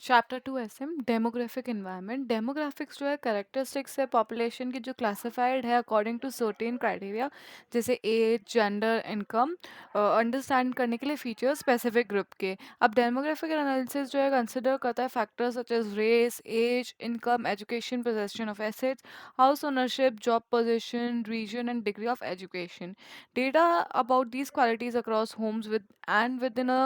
Chapter 2 demographic environment. Demographics जो है characteristics है पॉपुलेशन की जो क्लासिफाइड है अकॉर्डिंग टू सर्टेन क्राइटेरिया, जैसे एज, जेंडर, इनकम, अंडरस्टैंड करने के लिए फीचर्स स्पेसिफिक ग्रुप के। अब डेमोग्राफिक एनालिसिस जो है कंसिडर करता है factors such as race, age, income, education, possession of assets, house ownership, job position, region and degree of education. Data about these qualities across homes with and within a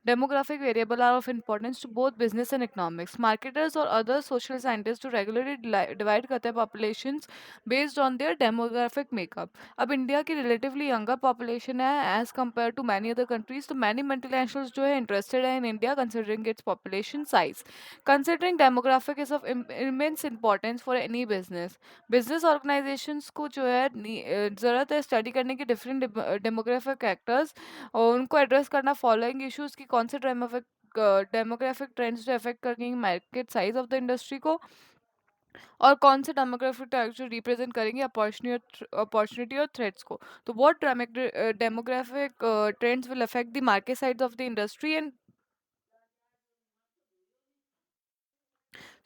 demographic variable are of importance to both business and economics. Marketers or other social scientists to regularly divide करते हैं populations based on their demographic makeup. अब India की relatively younger population है as compared to many other countries, तो many multinationals जो है interested है in India considering its population size. Considering demographic is of immense importance for any business. Business organizations को जो है ज़रूरत है स्टडी करने की different demographic factors और उनको एड्रेस करना फॉलोइंग इश्यूज की कौन से डेमोग्राफिक ट्रेंड्स जो अफेक्ट करेंगे market size of the industry को, और कौन से डेमोग्राफिक ट्रेंड्स जो रिप्रेजेंट करेंगे अपॉर्चुनिटी और थ्रेट्स को। तो what demographic trends will affect the market size of the industry and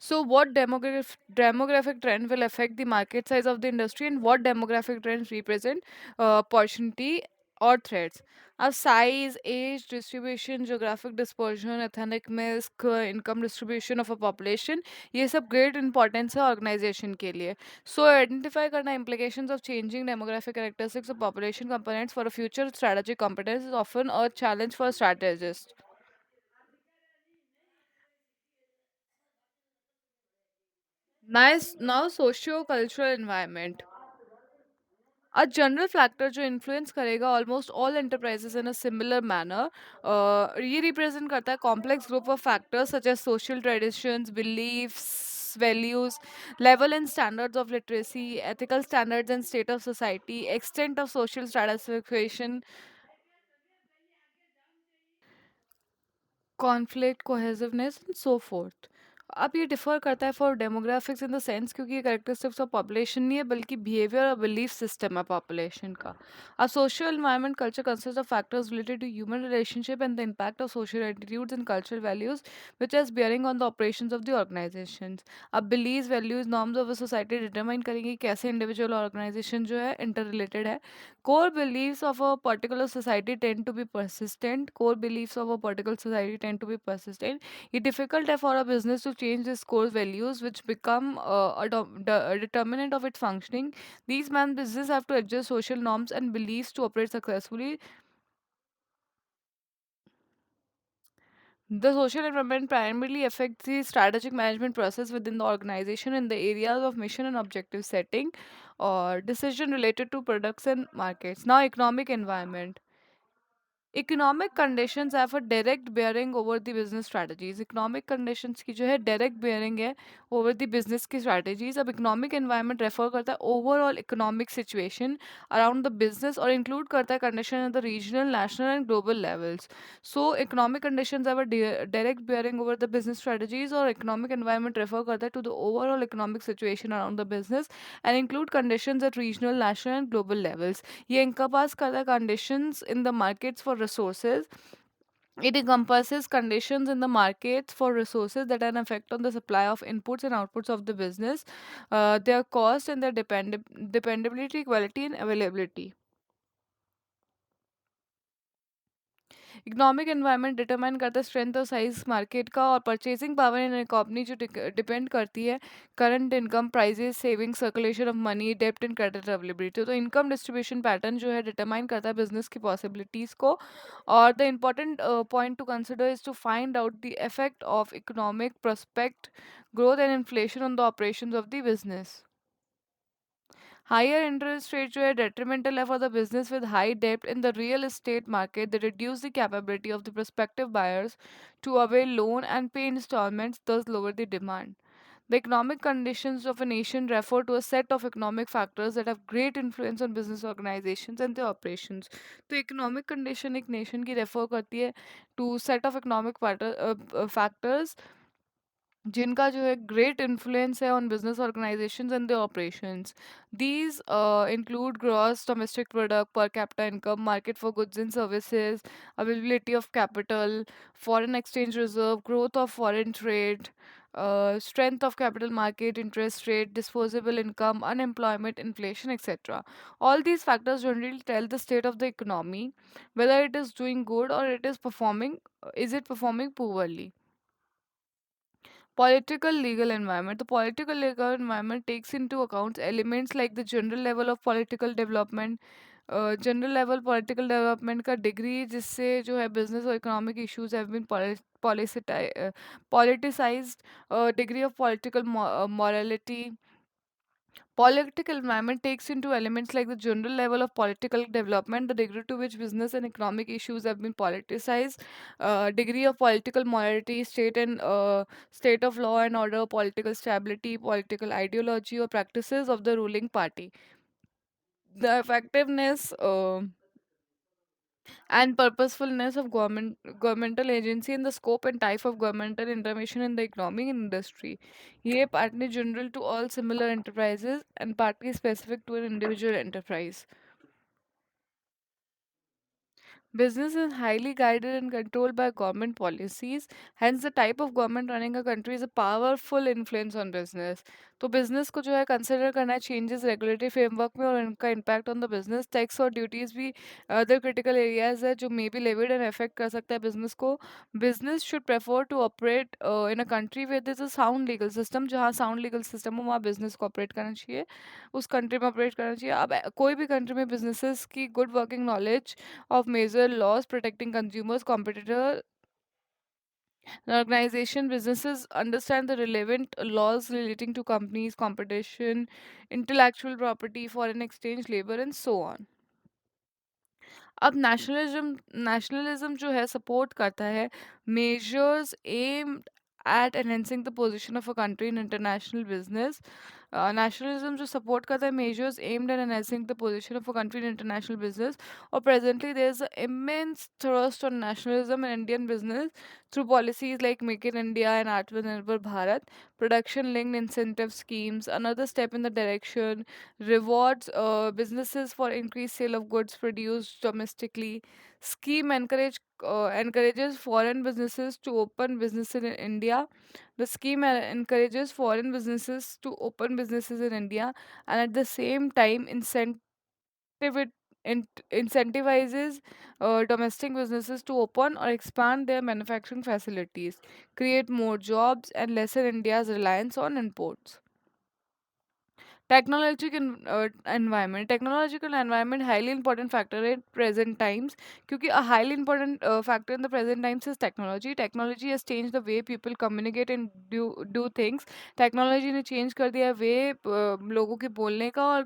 So, what demographic trend will affect the market size of the industry, and what demographic trends represent opportunity or threats? Size, age, distribution, geographic dispersion, ethnic mix, income distribution of a population, ये सब great importance है organization के लिए. So, identify करना implications of changing demographic characteristics of population components for a future strategic competence is often a challenge for strategists. Nice. Now, socio-cultural environment. A general factor जो influence करेगा almost all enterprises in a similar manner, ये represent करता है complex group of factors such as social traditions, beliefs, values, level and standards of literacy, ethical standards and state of society, extent of social stratification, conflict, cohesiveness and so fourth. अब ये differ करता है for demographics in the sense क्योंकि ये characteristics of population नहीं है बल्कि behaviour और बिलीफ सिस्टम है पॉपुलेशन का। अब social environment culture consist of factors related to human relationship and the impact of social attitudes and cultural values which has bearing on the operations of the organisations. अब believe, values, norms of a society determine करेंगे कि कैसे individual organisation जो है interrelated है। Core beliefs of a particular society tend to be persistent. Core beliefs of a particular society tend to be persistent. It's difficult for a business to change its core values, which become a determinant of its functioning. These man businesses have to adjust social norms and beliefs to operate successfully. The social environment primarily affects the strategic management process within the organization in the areas of mission and objective setting or decision related to products and markets. Now, economic environment. Economic conditions have a direct bearing over the business strategies. Economic conditions की जो है direct bearing है over the business की strategies. अब economic environment refer करता है overall economic situation around the business और include करता है condition at the regional, national and global levels. So economic conditions have a direct bearing over the business strategies और economic environment refer करता है to the overall economic situation around the business and include conditions eight regional, national and global levels. ये encompass करता है conditions in the markets for resources. It encompasses conditions in the markets for resources that have an effect on the supply of inputs and outputs of the business, their cost and their dependability, quality and availability. Economic environment determine करता है strength और size market का और purchasing power in economy जो depend करती है current income, prices, saving, circulation of money, डेप्ट and credit availability. तो इनकम डिस्ट्रीब्यूशन पैटर्न जो है डिटरमाइन करता है बिजनेस की पॉसिबिलिटीज़ को। और the important point to consider is to find out the effect of economic prospect growth and inflation on the operation of the business. Higher interest rates were detrimental for the business with high debt in the real estate market. They reduce the capability of the prospective buyers to avail loan and pay installments, thus lower the demand. The economic conditions of a nation refer to a set of economic factors that have great influence on business organizations and their operations. तो economic condition एक nation की refer करती है to set of economic factors जिनका जो है great influence है on business organisations and the operations. These include gross domestic product, per capita income, market for goods and services, availability of capital, foreign exchange reserve, growth of foreign trade, strength of capital market, interest rate, disposable income, unemployment, inflation, etc. All these factors generally tell the state of the economy, whether it is doing good or it is performing, is it performing poorly. Political legal environment. The political legal environment takes into account elements like the general level of political development, general level political development का degree जिससे जो है business और economic issues have been politicised, degree of political morality. Political environment takes into elements like the general level of political development, the degree to which business and economic issues have been politicized, degree of political morality, state of law and order, political stability, political ideology or practices of the ruling party. The effectiveness and purposefulness of governmental agency and the scope and type of governmental intervention in the economic industry. ये partly general to all similar enterprises and partly specific to an individual enterprise. Business is highly guided and controlled by government policies. Hence, the type of government running a country is a powerful influence on business. तो business को जो है consider करना है changes regulatory framework में और इनका impact on the business. Tax और duties भी other critical areas है जो may be levied and affect कर सकता है business को. Business should prefer to operate in a country where there is a sound legal system. जहाँ sound legal system हो वहाँ business को operate करना चाहिए, उस country में operate करना चाहिए. अब कोई भी country में businesses की good working knowledge of major laws protecting consumers, competitor, and organization, businesses understand the relevant laws relating to companies, competition, intellectual property, foreign exchange, labor, and so on. अब nationalism जो है support करता है measures aimed at enhancing the position of a country in international business. Nationalism जो support करता है measures aimed at enhancing the position of a country in international business. और presently there is immense thrust on nationalism in Indian business through policies like Make in India and Atmanirbhar Bharat, production-linked incentive schemes. Another step in the direction rewards businesses for increased sale of goods produced domestically. Scheme encourages foreign businesses to open businesses in India. The scheme encourages foreign businesses to open businesses in India, and at the same time it incentivizes domestic businesses to open or expand their manufacturing facilities, create more jobs, and lessen India's reliance on imports. Technological environment highly important factor in present times क्योंकि a highly important factor in the present times is technology has changed the way people communicate and do things. Technology ने change कर दिया है वे लोगों के बोलने का और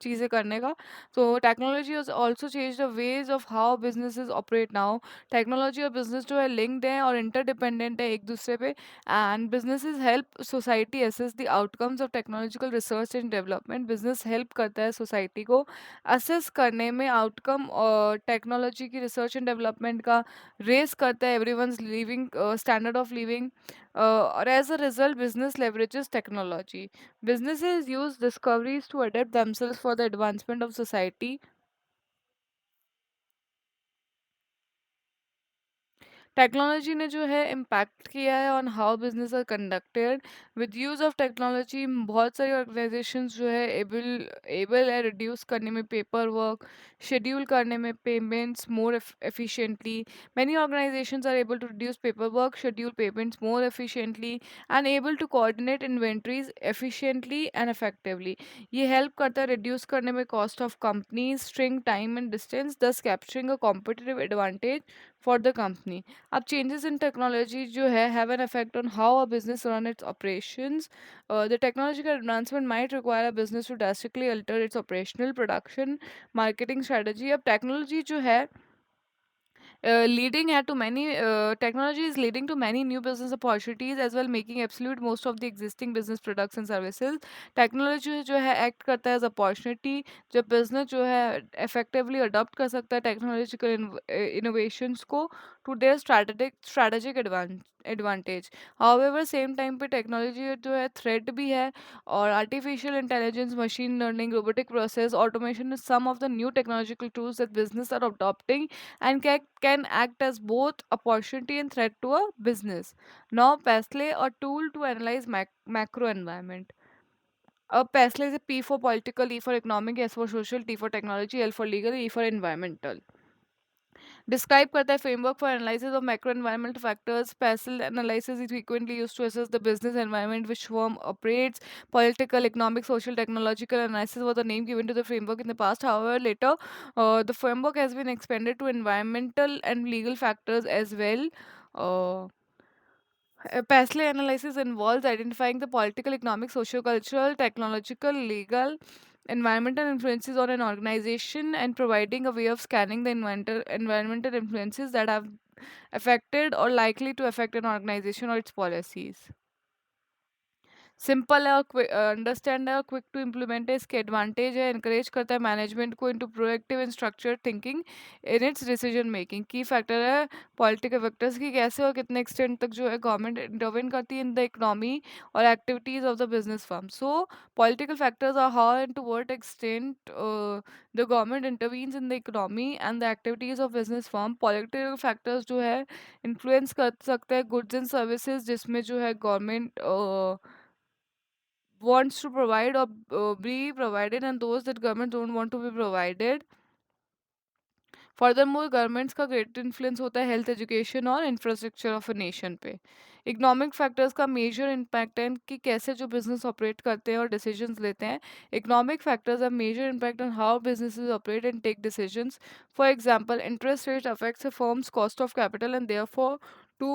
चीज़ें करने का. तो technology has also changed the ways of how businesses operate now. Technology और बिजनेस जो है लिंक्ड है और इंटरडिपेंडेंट है एक दूसरे पे. And businesses help society assess the outcomes of technological research and development. Business help करता है society को assess करने में outcome और technology की research and development का raise करता है everyone's living standard of living. और as a result business leverages technology. Businesses use discoveries to adapt themselves for the advancement of society. Technology ने जो है इम्पैक्ट किया है on how business are conducted. With use of technology बहुत सारी organisations जो है एबल एबल है रिड्यूस करने में पेपर वर्क, शेड्यूल करने में payments more efficiently. Many organisations are able to reduce paper work, schedule payments more efficiently and able to coordinate inventories efficiently and effectively. ये हेल्प करता है रिड्यूस करने में cost of companies, string time and distance, thus capturing a competitive advantage for the company. अब changes in technology जो है have an effect on how a business run its operations. The technological advancement might require a business to drastically alter its operational production marketing strategy. अब technology जो है leading to many technology is leading to many new business opportunities as well, making absolute most of the existing business products and services. Technology जो है act करता है as opportunity जब business जो है इफेक्टिवली अडॉप्ट कर सकता है टेक्नोलॉजिकल इनोवेशंस को to their strategic advantage. However, same time पे टेक्नोलॉजी जो है थ्रेट भी है, और artificial intelligence, machine learning, robotic process automation is some of the new technological tools that business are adopting and can act as both opportunity and threat to a business. Now, PESLE, a tool to analyze macro environment. PESLE is a P for political, E for economic, S for social, T for technology, L for legal, E for environmental. Describe करता है framework for analysis of macro environmental factors. Spatial analysis is frequently used to assess the business environment which firm operates. Political, economic, social, technological analysis was the name given to the framework in the past. However, later the framework has been expanded to environmental and legal factors as well. Uh, Paisley analysis involves identifying the political, economic, socio-cultural, technological, legal, environmental influences on an organization and providing a way of scanning the environmental influences that have affected or likely to affect an organization or its policies. Simple है और understand है और quick to implement है। इसके advantage है, encourage करता है management को into proactive and structured thinking in its decision making. की फैक्टर है पॉलिटिकल फैक्टर्स की कैसे और कितने एक्सटेंट तक जो है गवर्नमेंट इंटरवेन करती है इन द इकोनॉमी और activities of the business firm. So political factors are how and to what extent the government intervenes in the economy and the activities of business firm. Political factors जो है influence कर सकते हैं goods and services जिसमें जो है government wants to provide or be provided, and those that government don't want to be provided. Furthermore, governments का great influence होता है health, education और infrastructure of a nation पे। इकोनॉमिक फैक्टर्स का major impact है कि कैसे जो बिजनेस ऑपरेट करते हैं और डिसीजंस लेते हैं। Economic factors are major impact on how businesses operate and take decisions. For example, interest rate affects a firm's cost of capital and therefore to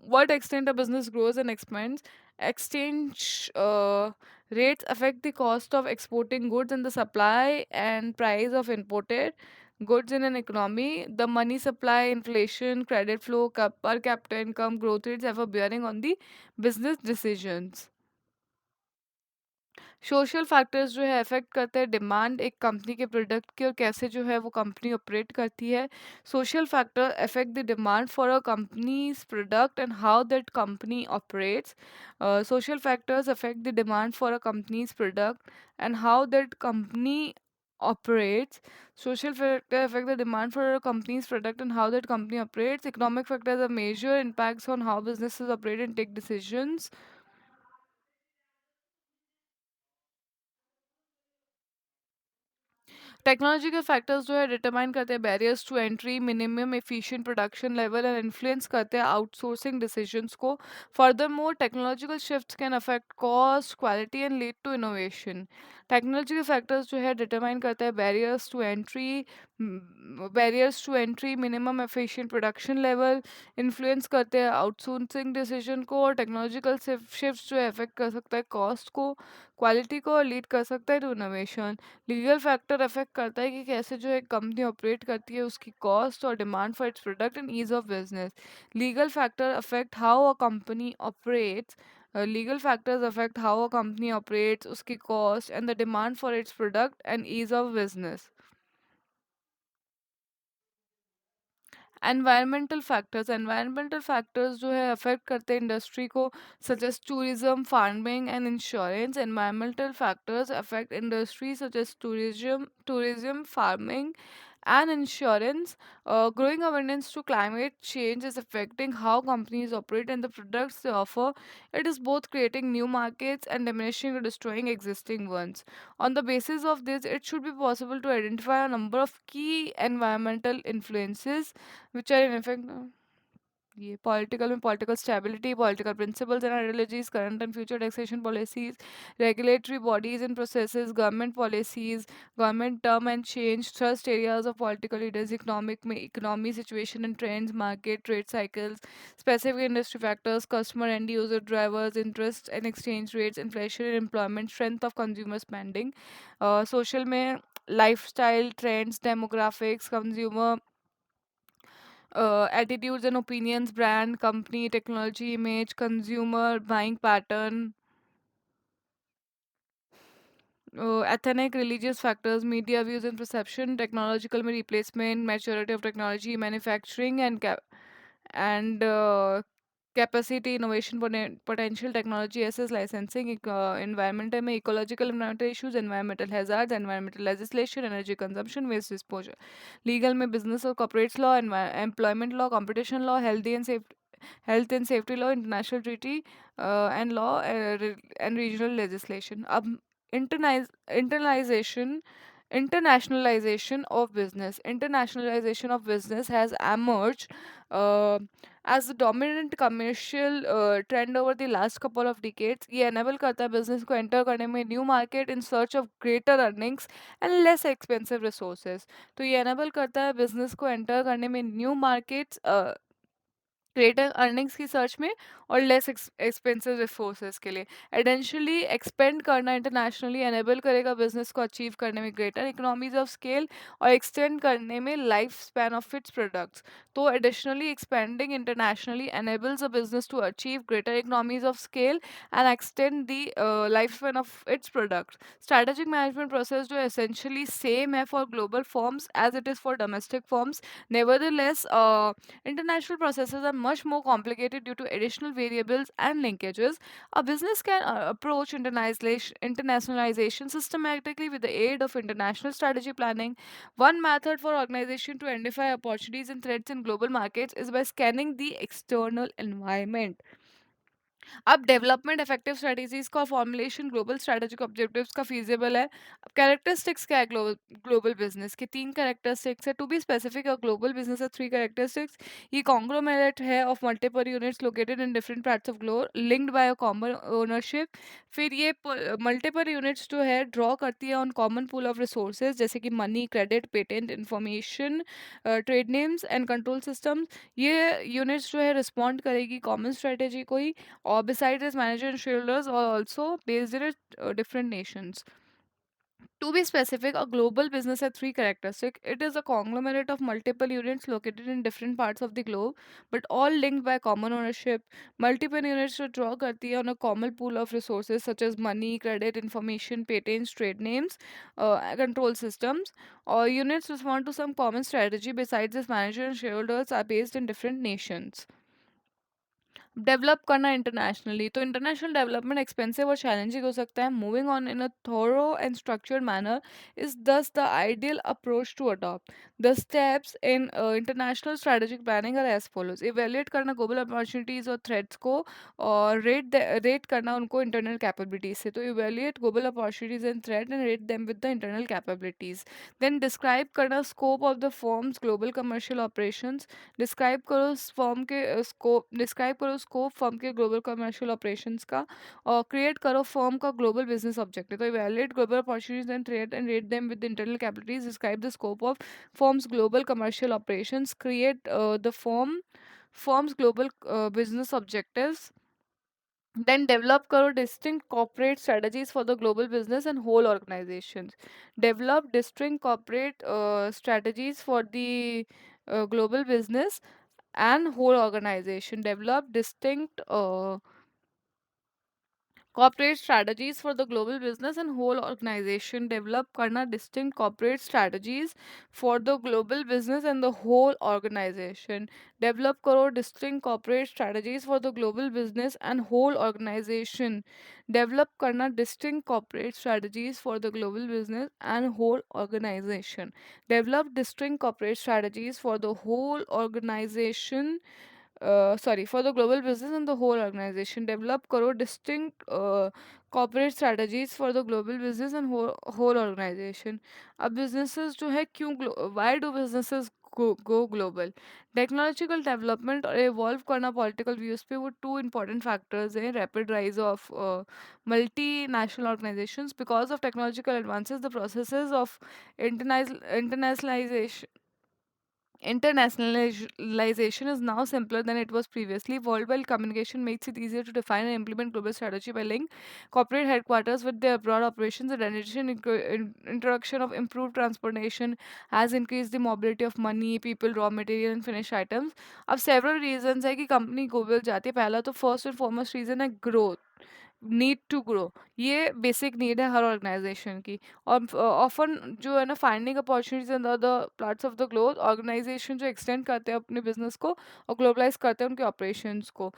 what extent a business grows and expands. Exchange rates affect the cost of exporting goods and the supply and price of imported goods in an economy. The money supply, inflation, credit flow, per capita income, growth rates have a bearing on the business decisions. Social factors जो है affect करते हैं demand एक company के product की और कैसे जो है वो कंपनी ऑपरेट करती है। Social factor affect the demand for a companies product and how that company operates. Social factors affect the demand for a companies product and how that company operates. Social factor affect the demand for a company's product and how that company operates. Economic factors have major impacts on how businesses operate and take decisions. Technology के factors जो है determine करते हैं barriers to entry, minimum efficient production level and influence करते हैं outsourcing decisions को। Further more technological shifts can affect cost, quality and lead to innovation. Technology के factors जो है डिटरमाइन करते हैं barriers to entry, minimum efficient production level, influence करते हैं आउटसोर्सिंग डिसीजन को, और टेक्नोलॉजिकल शिफ्ट्स जो है अफेक्ट कर सकता है कॉस्ट को, क्वालिटी को, और लीड कर सकता है to innovation. Legal factor affect करता है कि कैसे जो एक कंपनी ऑपरेट करती है, उसकी कॉस्ट और demand for its product and ease of business. Legal factor affect how a company operates. Legal factors affect how a company operates, उसकी cost and the demand for its product and ease of business. Environmental factors जो है affect करते हैं industry को, such as tourism, farming and insurance. Environmental factors affect industry such as tourism, farming and insurance. Growing awareness to climate change is affecting how companies operate and the products they offer. It is both creating new markets and diminishing or destroying existing ones. On the basis of this, it should be possible to identify a number of key environmental influences which are in effect. ये political में political stability, political principles and ideologies, current and future taxation policies, regulatory bodies and processes, government policies, government term and change, thrust areas of political leaders, economic में economy situation and trends, market trade cycles, specific industry factors, customer and user drivers, interest and exchange rates, inflation and employment, strength of consumer spending. Social में life style trends, demographics, consumer attitudes and opinions, brand, company, technology, image, consumer, buying pattern. ethnic, religious factors, media views and perception, technological replacement, maturity of technology, manufacturing, and capacity, innovation, potential, technology, access, licensing, environmental में ecological environmental issues, environmental hazards, environmental legislation, energy consumption, waste disposal. Legal में business और corporate law, employment law, competition law, health and safety law, international treaty and law and regional legislation. अब internalization internationalization of business. Internationalization of business has emerged uh, as the dominant commercial trend over the last couple of decades. ये enable करता है business को enter करने में new market in search of greater earnings and less expensive resources. तो ये enable करता है business को enter करने में new markets ग्रेटर अर्निंग्स की सर्च में और लेस एक्सपेंसिव रिसोर्सेज के लिए एडेंशियली एक्सपेंड करना इंटरनेशनली एनेबल करेगा बिजनेस को अचीव करने में ग्रेटर इकोनॉमीज ऑफ स्केल और एक्सटेंड करने में life span of its products तो additionally expanding internationally enables a business to achieve greater economies of scale and extend the lifespan of its products. Strategic management process जो essentially same है for global firms as it is for domestic firms. Nevertheless, international processes are much more complicated due to additional variables and linkages. A business can approach internationalization systematically with the aid of international strategy planning. One method for organization to identify opportunities and threats in global markets is by scanning the external environment. अब development effective strategies का formulation global strategic objectives का feasible है अब characteristics क्या है global global business के तीन characteristics है to be specific global business है थ्री कैरेक्टरिस्टिक्स ये कॉन्ग्लोमेरेट है of multiple units located in different parts of globe linked by a common ownership फिर ये मल्टीपल यूनिट्स जो है ड्रॉ करती है on common pool of resources जैसे कि money credit patent information trade names and control systems ये units जो है रिस्पॉन्ड करेगी कॉमन स्ट्रेटेजी को ही or besides its manager and shareholders are also based in different nations. To be specific, a global business has three characteristics. It is a conglomerate of multiple units located in different parts of the globe, but all linked by common ownership. Multiple units to draw करती है on a common pool of resources such as money, credit, information, patents, trade names, control systems. Or units respond to some common strategy. Besides this, manager and shareholders are based in different nations. Develop करना internationally तो international development expensive और challenging हो सकता है moving on in a thorough and structured manner is thus the ideal approach to adopt the steps in international strategic planning are as follows evaluate करना global opportunities और threats को और rate करना उनको इंटरनल कैपेबिलिटीज से तो evaluate global opportunities and threat and rate them with the internal capabilities then describe करना scope of the forms global commercial operations describe करो स्कोप फर्म के ग्लोबल कमर्शियल ऑपरेशंस का और क्रिएट करो फर्म का global business objective तो evaluate global opportunities and rate them with internal capabilities describe the scope of firms global commercial operations create the firms global business objectives then develop karo distinct corporate strategies for the global business and whole organizations develop distinct corporate strategies for the global business and whole organization develop distinct corporate strategies for the global business and whole organization develop karna distinct corporate strategies for the global business and the whole organization develop karo distinct corporate strategies for the global business and whole organization develop karna distinct corporate strategies for the global business and whole organization develop distinct corporate strategies for the whole organization for the global business and the whole organization develop karo distinct corporate strategies for the global business and whole organization अब businesses जो है क्यों why do businesses go global technological development और evolve करना political views पे वो two important factors हैं rapid rise of multinational organizations because of technological advances the processes of internationalization Internationalization is now simpler than it was previously. Worldwide communication makes it easier to define and implement global strategy by linking corporate headquarters with their abroad operations. In addition, introduction of improved transportation has increased the mobility of money, people, raw material, and finished items. अब several reasons है कि company global जाती है पहला तो first and foremost reason है growth need to grow, ये basic need है हर ऑर्गेनाइजेशन की। और ऑफन जो है ना, finding opportunities in other parts of the globe, organisation जो एक्सटेंड करते हैं अपने बिजनेस को और ग्लोबलाइज करते हैं उनके ऑपरेशंस को।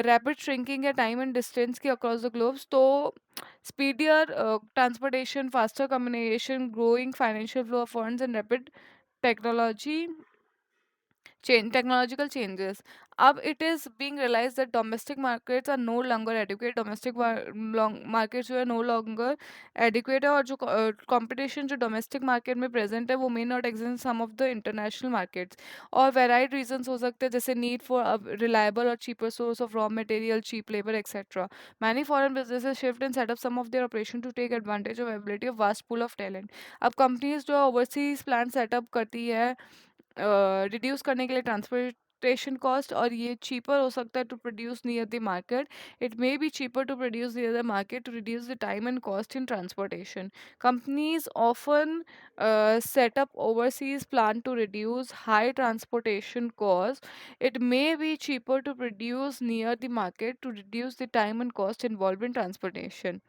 रैपिड श्रिंकिंग या टाइम एंड डिस्टेंस की अक्रॉस द ग्लोब्स, तो speedier transportation, faster communication, growing financial flow of funds and rapid technology technological changes. It is being realized that domestic markets are no longer adequate. Markets जो है no longer adequate है, और जो competition जो domestic market में present है वो may not exist in some of the international markets. और varied reasons हो सकते हैं, जैसे need for a reliable or cheaper source of raw material, cheap labor, etc. Many foreign businesses shift and set up some of their operation to take advantage of availability of vast pool of talent. अब companies जो overseas plant setup करती है reduce करने के लिए transportation cost, और ये cheaper हो सकता है to produce near the market. It may be cheaper to produce near the market to reduce the time and cost in transportation. Companies often set up overseas plan to reduce high transportation costs. It may be cheaper to produce near the market to reduce the time and cost involved in transportation.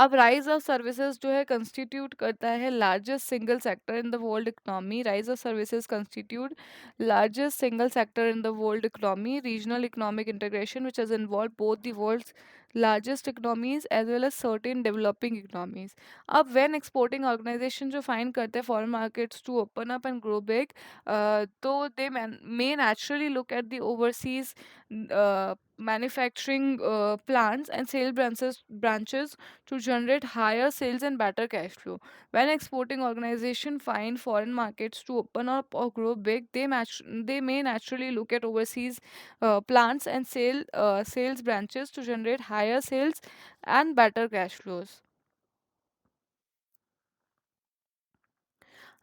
अब rise of services जो है constitute करता है largest single sector in the world economy. Rise of services constitute largest single sector in the world economy. Regional economic integration, which has involved both the world's largest economies as well as certain developing economies. अब when exporting organization जो find करते हैं foreign markets to open up and grow big, तो they may naturally look at the overseas manufacturing plants and sale branches to generate higher sales and better cash flow. When exporting organizations find foreign markets to open up or grow big, they may naturally look at overseas plants and sales branches to generate higher sales and better cash flows.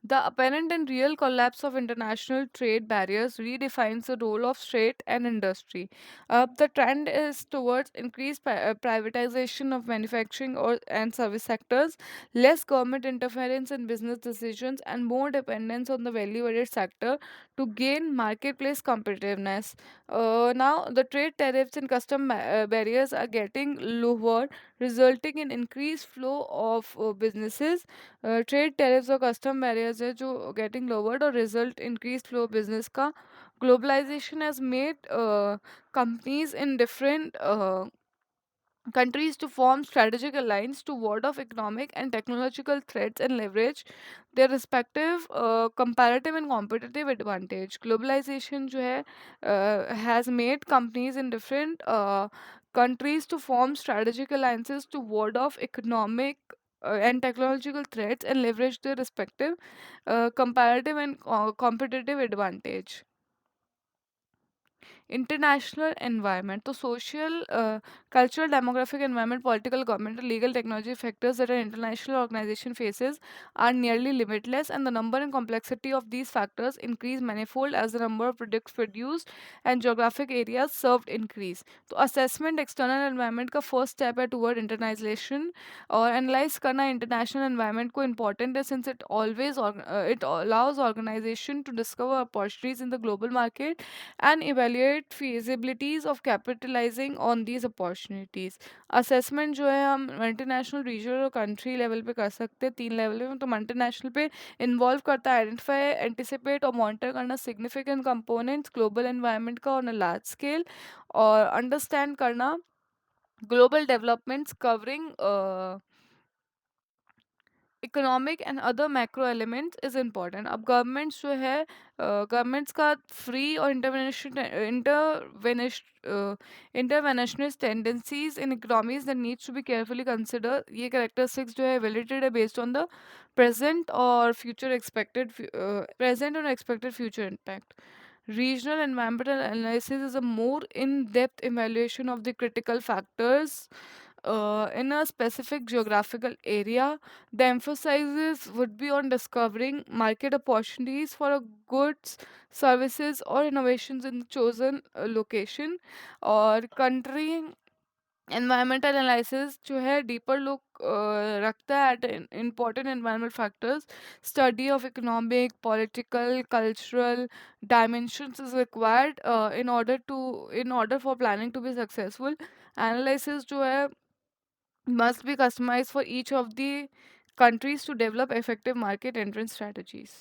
The apparent and real collapse of international trade barriers redefines the role of trade and industry. The trend is towards increased privatization of manufacturing and service sectors, less government interference in business decisions, and more dependence on the value-added sector to gain marketplace competitiveness. Now, the trade tariffs and custom barriers are getting lower, resulting in increased flow of businesses। Trade tariffs और custom barriers है जो getting lowered और result increase flow business का। Globalisation has made companies in different countries to form strategic alliance to ward off economic and technological threats and leverage their respective comparative and competitive advantage. Globalization जो है has made companies in different countries to form strategic alliances to ward off economic and technological threats and leverage their respective comparative and competitive advantage. International environment, तो social, cultural, demographic, environment, political, governmental, legal, technology factors that an international organization faces are nearly limitless, and the number and complexity of these factors increase manifold as the number of products produced and geographic areas served increase. तो assessment external environment का first step है toward internationalization, और analyze करना international environment को important है, since it allows organization to discover opportunities in the global market and evaluate feasibilities of capitalizing on these opportunities. Assessment जो है हम multinational, regional और कंट्री लेवल पे कर सकते हैं, 3 लेवल में। तो मल्टीनेशनल पे इन्वॉल्व करता है आइडेंटिफाई, एंटिसिपेट और मॉनिटर करना सिग्निफिकेंट कंपोनेंट्स ग्लोबल एनवायरनमेंट का ऑन अ लार्ज स्केल, और अंडरस्टैंड करना global developments covering economic and other macro elements is important. अब गवर्नमेंट्स जो है, गवर्नमेंट्स का फ्री और interventionist tendencies in economies that needs to be carefully consider. ये characteristics जो है वैलिडेटेड है बेस्ड ऑन द प्रेजेंट और expected future impact. Regional environmental analysis is a more in-depth evaluation of the critical factors in a specific geographical area. The emphasis would be on discovering market opportunities for a goods, services, or innovations in the chosen location or country. Environmental analysis जो है deeper look रखता है at important environment factors. Study of economic, political, cultural dimensions is required in order for planning to be successful. Analysis जो है must be customized for each of the countries to develop effective market entrance strategies.